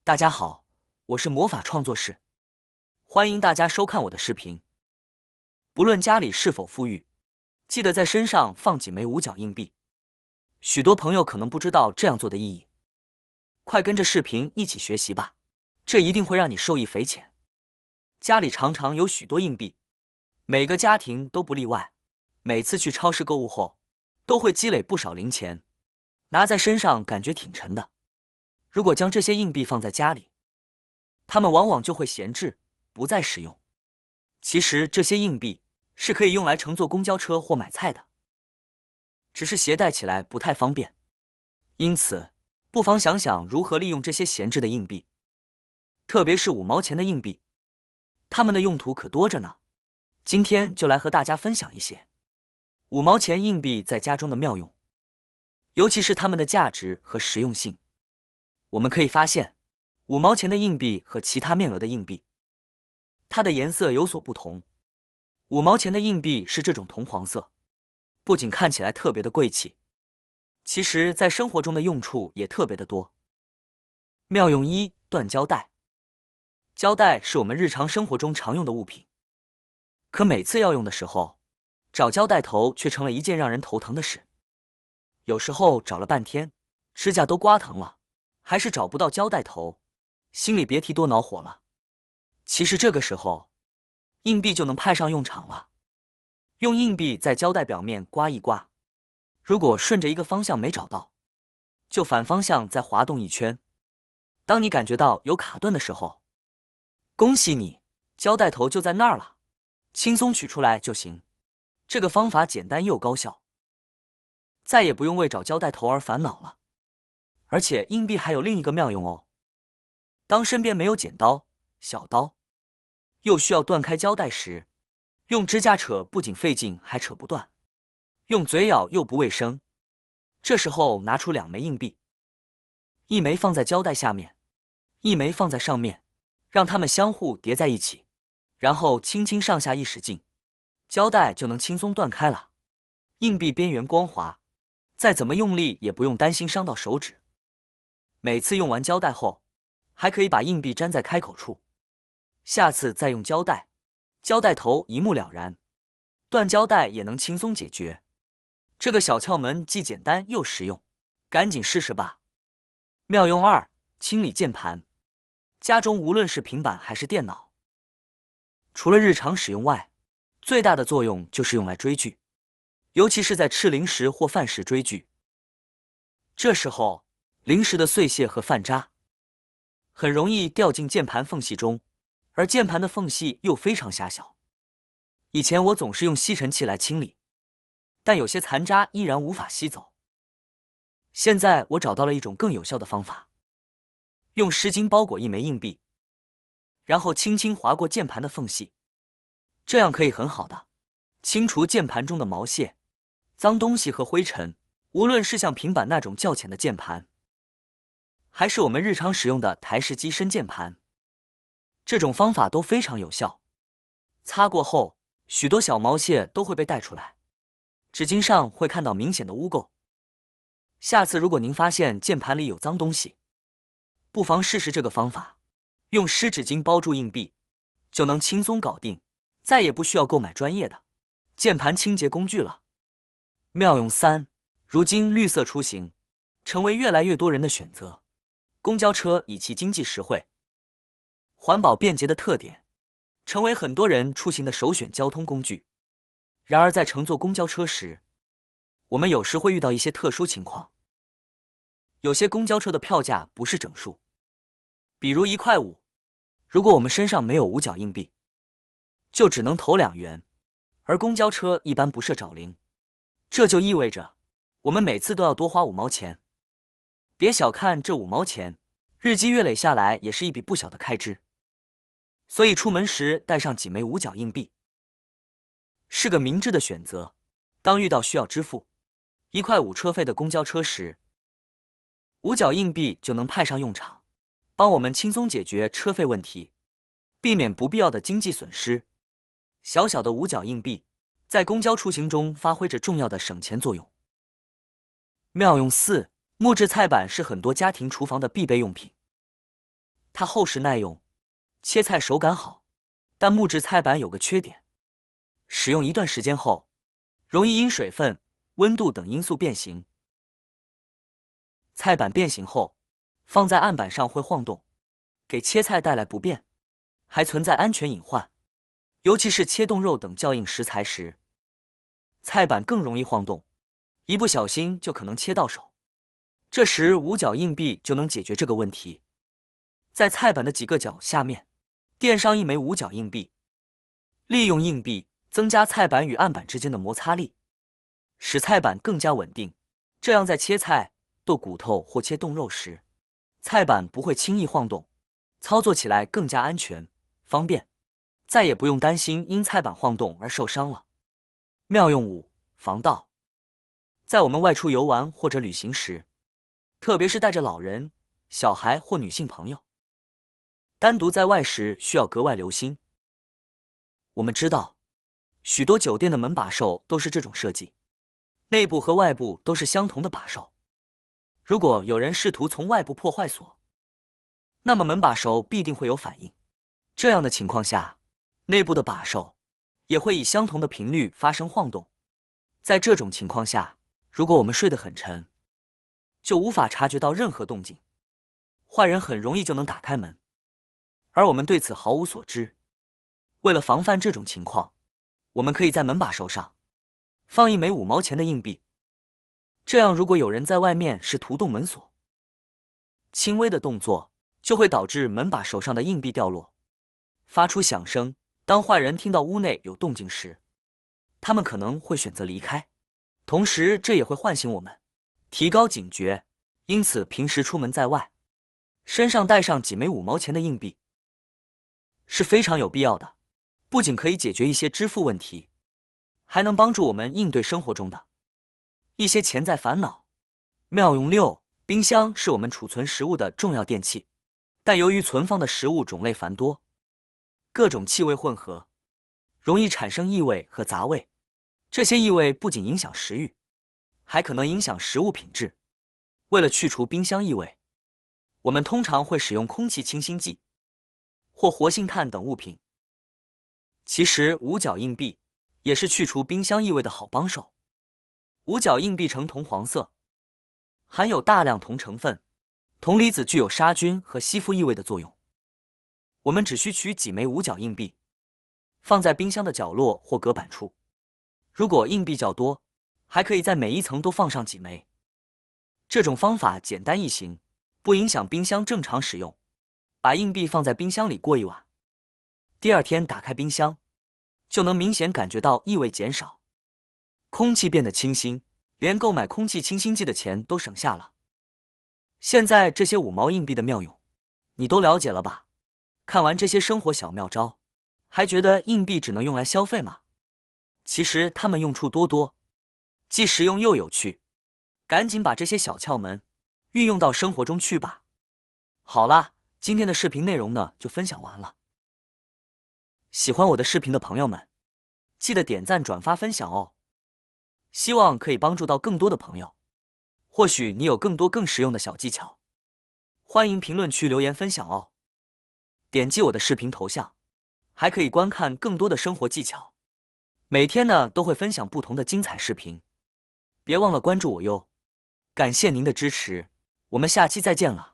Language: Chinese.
大家好，我是魔法创作室，欢迎大家收看我的视频。不论家里是否富裕，记得在身上放几枚五角硬币。许多朋友可能不知道这样做的意义，快跟着视频一起学习吧，这一定会让你受益匪浅。家里常常有许多硬币，每个家庭都不例外。每次去超市购物后，都会积累不少零钱，拿在身上感觉挺沉的。如果将这些硬币放在家里，它们往往就会闲置，不再使用。其实这些硬币是可以用来乘坐公交车或买菜的，只是携带起来不太方便。因此，不妨想想如何利用这些闲置的硬币，特别是5毛钱的硬币，它们的用途可多着呢。今天就来和大家分享一些5毛钱硬币在家中的妙用，尤其是它们的价值和实用性。我们可以发现，5毛钱的硬币和其他面额的硬币，它的颜色有所不同。5毛钱的硬币是这种铜黄色，不仅看起来特别的贵气，其实在生活中的用处也特别的多。妙用1：缎胶带。胶带是我们日常生活中常用的物品，可每次要用的时候，找胶带头却成了一件让人头疼的事。有时候找了半天，指甲都刮疼了，还是找不到胶带头，心里别提多恼火了。其实这个时候，硬币就能派上用场了。用硬币在胶带表面刮一刮，如果顺着一个方向没找到，就反方向再滑动一圈。当你感觉到有卡顿的时候，恭喜你，胶带头就在那儿了，轻松取出来就行。这个方法简单又高效，再也不用为找胶带头而烦恼了。而且硬币还有另一个妙用哦，当身边没有剪刀、小刀，又需要断开胶带时，用指甲扯不仅费劲还扯不断，用嘴咬又不卫生。这时候拿出2枚硬币，一枚放在胶带下面，一枚放在上面，让它们相互叠在一起，然后轻轻上下一使劲，胶带就能轻松断开了。硬币边缘光滑，再怎么用力也不用担心伤到手指。每次用完胶带后，还可以把硬币粘在开口处，下次再用胶带，胶带头一目了然，断胶带也能轻松解决。这个小窍门既简单又实用，赶紧试试吧。妙用2：清理键盘。家中无论是平板还是电脑，除了日常使用外，最大的作用就是用来追剧，尤其是在吃零食或饭时追剧。这时候，零食的碎屑和饭渣很容易掉进键盘缝隙中，而键盘的缝隙又非常狭小。以前我总是用吸尘器来清理，但有些残渣依然无法吸走。现在我找到了一种更有效的方法，用湿巾包裹1枚硬币，然后轻轻划过键盘的缝隙，这样可以很好的清除键盘中的毛屑、脏东西和灰尘。无论是像平板那种较浅的键盘，还是我们日常使用的台式机身键盘，这种方法都非常有效。擦过后，许多小毛屑都会被带出来，纸巾上会看到明显的污垢。下次如果您发现键盘里有脏东西，不妨试试这个方法，用湿纸巾包住硬币，就能轻松搞定，再也不需要购买专业的键盘清洁工具了。妙用3：如今绿色出行成为越来越多人的选择，公交车以其经济实惠、环保便捷的特点，成为很多人出行的首选交通工具。然而在乘坐公交车时，我们有时会遇到一些特殊情况，有些公交车的票价不是整数，比如1块5，如果我们身上没有5角硬币，就只能投2元，而公交车一般不设找零，这就意味着我们每次都要多花5毛钱。别小看这5毛钱，日积月累下来也是一笔不小的开支。所以出门时带上几枚5角硬币，是个明智的选择。当遇到需要支付1块5车费的公交车时，5角硬币就能派上用场，帮我们轻松解决车费问题，避免不必要的经济损失。小小的5角硬币在公交出行中发挥着重要的省钱作用。妙用4：木质菜板是很多家庭厨房的必备用品。它厚实耐用，切菜手感好。但木质菜板有个缺点，使用一段时间后，容易因水分、温度等因素变形。菜板变形后，放在案板上会晃动，给切菜带来不便，还存在安全隐患。尤其是切冻肉等较硬食材时，菜板更容易晃动，一不小心就可能切到手。这时五角硬币就能解决这个问题。在菜板的几个角下面垫上一枚五角硬币，利用硬币增加菜板与案板之间的摩擦力，使菜板更加稳定。这样在切菜、剁骨头或切冻肉时，菜板不会轻易晃动，操作起来更加安全方便，再也不用担心因菜板晃动而受伤了。妙用5：防盗。在我们外出游玩或者旅行时，特别是带着老人、小孩或女性朋友，单独在外时需要格外留心。我们知道，许多酒店的门把手都是这种设计，内部和外部都是相同的把手。如果有人试图从外部破坏锁，那么门把手必定会有反应。这样的情况下，内部的把手也会以相同的频率发生晃动。在这种情况下，如果我们睡得很沉，就无法察觉到任何动静，坏人很容易就能打开门，而我们对此毫无所知。为了防范这种情况，我们可以在门把手上放一枚5毛钱的硬币，这样如果有人在外面试图动门锁，轻微的动作就会导致门把手上的硬币掉落，发出响声。当坏人听到屋内有动静时，他们可能会选择离开，同时这也会唤醒我们，提高警觉。因此平时出门在外，身上带上几枚5毛钱的硬币是非常有必要的，不仅可以解决一些支付问题，还能帮助我们应对生活中的一些潜在烦恼。妙用6：冰箱是我们储存食物的重要电器，但由于存放的食物种类繁多，各种气味混合，容易产生异味和杂味。这些异味不仅影响食欲，还可能影响食物品质。为了去除冰箱异味，我们通常会使用空气清新剂或活性炭等物品。其实五角硬币也是去除冰箱异味的好帮手。五角硬币呈铜黄色，含有大量铜成分，铜离子具有杀菌和吸附异味的作用。我们只需取几枚五角硬币，放在冰箱的角落或隔板处。如果硬币较多，还可以在每一层都放上几枚。这种方法简单易行，不影响冰箱正常使用。把硬币放在冰箱里过一晚，第二天打开冰箱，就能明显感觉到异味减少，空气变得清新，连购买空气清新剂的钱都省下了。现在这些5毛硬币的妙用，你都了解了吧？看完这些生活小妙招，还觉得硬币只能用来消费吗？其实它们用处多多，既实用又有趣。赶紧把这些小窍门运用到生活中去吧。好啦，今天的视频内容呢就分享完了。喜欢我的视频的朋友们，记得点赞、转发、分享哦。希望可以帮助到更多的朋友。或许你有更多更实用的小技巧，欢迎评论区留言分享哦。点击我的视频头像，还可以观看更多的生活技巧。每天呢都会分享不同的精彩视频，别忘了关注我哟。感谢您的支持，我们下期再见了。